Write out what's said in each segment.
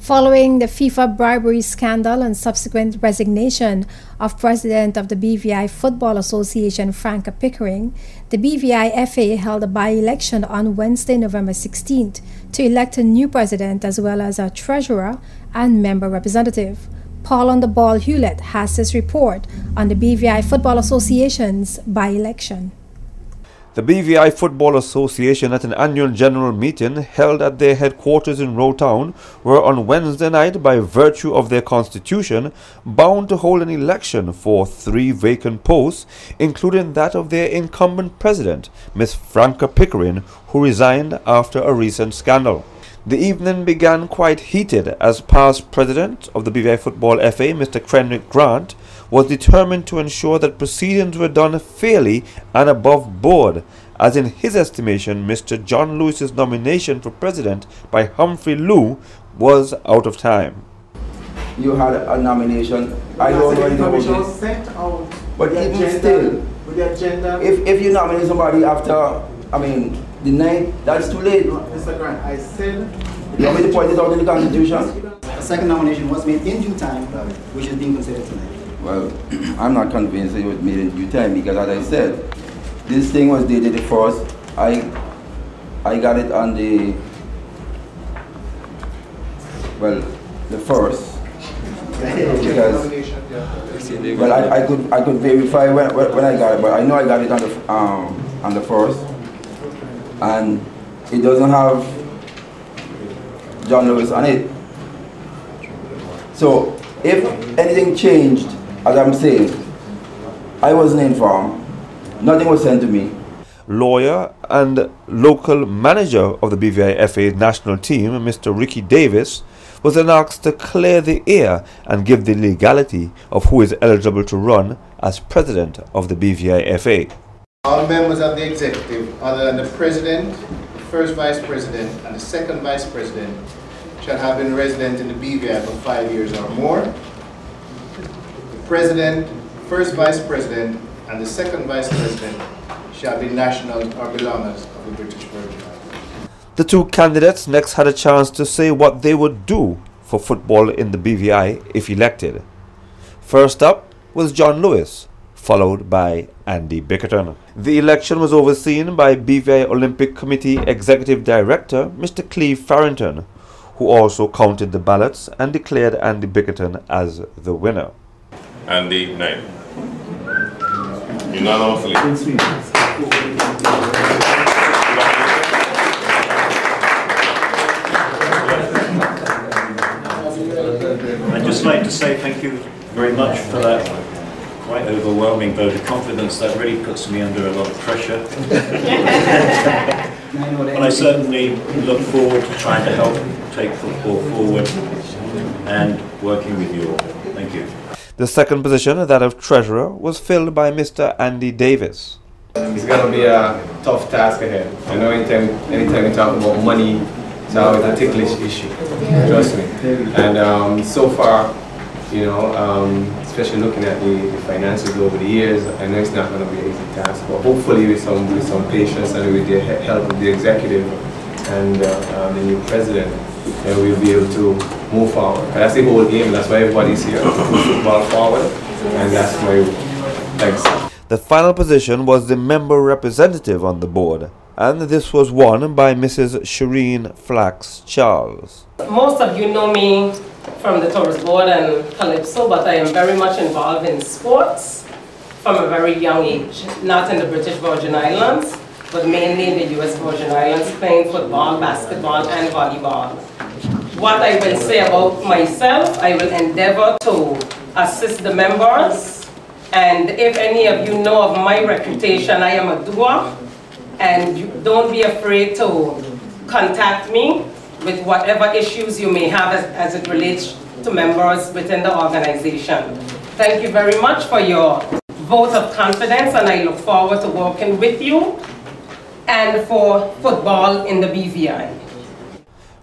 Following the FIFA bribery scandal and subsequent resignation of President of the Bvi Football Association, Frank Pickering, the Bvi-FA held a by-election on Wednesday, November 16th to elect a new president as well as a treasurer and member representative. Paul on the Ball Hewlett has his report on the Bvi Football Association's by-election. The Bvi Football Association at an annual general meeting held at their headquarters in Row Town were on Wednesday night, by virtue of their constitution, bound to hold an election for 3 vacant posts, including that of their incumbent president, Ms. Franca Pickering, who resigned after a recent scandal. The evening began quite heated as past president of the Bvi Football FA, Mr. Crenwick Grant, was determined to ensure that proceedings were done fairly and above board, as in his estimation Mr. John Lewis's nomination for president by Humphrey Lew was out of time. You had a nomination. I don't know anything about it. Sent out, but even still, with the agenda. If you nominate somebody after, the night, that's too late. No, Mr. Grant, I said. You want me to point it out in the Constitution? A second nomination was made in due time, which is being considered tonight. Well, I'm not convinced it was made in due time because, as I said, this thing was dated the 1st. I got it on the 1st. Because, well, I could verify when I got it, but I know I got it on the 1st, and it doesn't have John Lewis on it. So if anything changed, as I'm saying, I wasn't informed. Nothing was sent to me. Lawyer and local manager of the Bvi-FA national team, Mr. Ricky Davis, was then asked to clear the air and give the legality of who is eligible to run as president of the Bvi-FA. All members of the executive, other than the president, the first vice president, and the second vice president, shall have been resident in the Bvi for 5 years or more. The president, first vice president, and the second vice president shall be nationals or belongers of the British Virgin Islands. The 2 candidates next had a chance to say what they would do for football in the Bvi if elected. First up was John Lewis, followed by Andy Bickerton. The election was overseen by Bvi Olympic Committee Executive Director Mr. Cleve Farrington, who also counted the ballots and declared Andy Bickerton as the winner. Andy, name. Unanimously. I'd just like to say thank you very much for that quite overwhelming vote of confidence. That really puts me under a lot of pressure. But I certainly look forward to trying to help take football forward and working with you all. Thank you. The second position, that of treasurer, was filled by Mr. Andy Davis. It's going to be a tough task ahead. I know anytime we talk about money, it's always a ticklish issue, trust me. And so far, you know, especially looking at the finances over the years, I know it's not going to be an easy task, but hopefully with some patience and with the help of the executive and the new president, we'll be able to move forward. And that's the whole aim, that's why everybody's here, to move football forward, and that's my thanks. The final position was the member representative on the board, and this was won by Mrs. Shireen Flax Charles. Most of you know me from the Tourist Board and Calypso, but I am very much involved in sports from a very young age. Not in the British Virgin Islands, but mainly in the US Virgin Islands, playing football, basketball, and volleyball. What I will say about myself, I will endeavor to assist the members, and if any of you know of my reputation, I am a doer, and you don't be afraid to contact me with whatever issues you may have as it relates to members within the organization. Thank you very much for your vote of confidence, and I look forward to working with you and for football in the Bvi.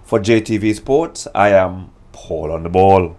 For JTV Sports, I am Paul on the Ball.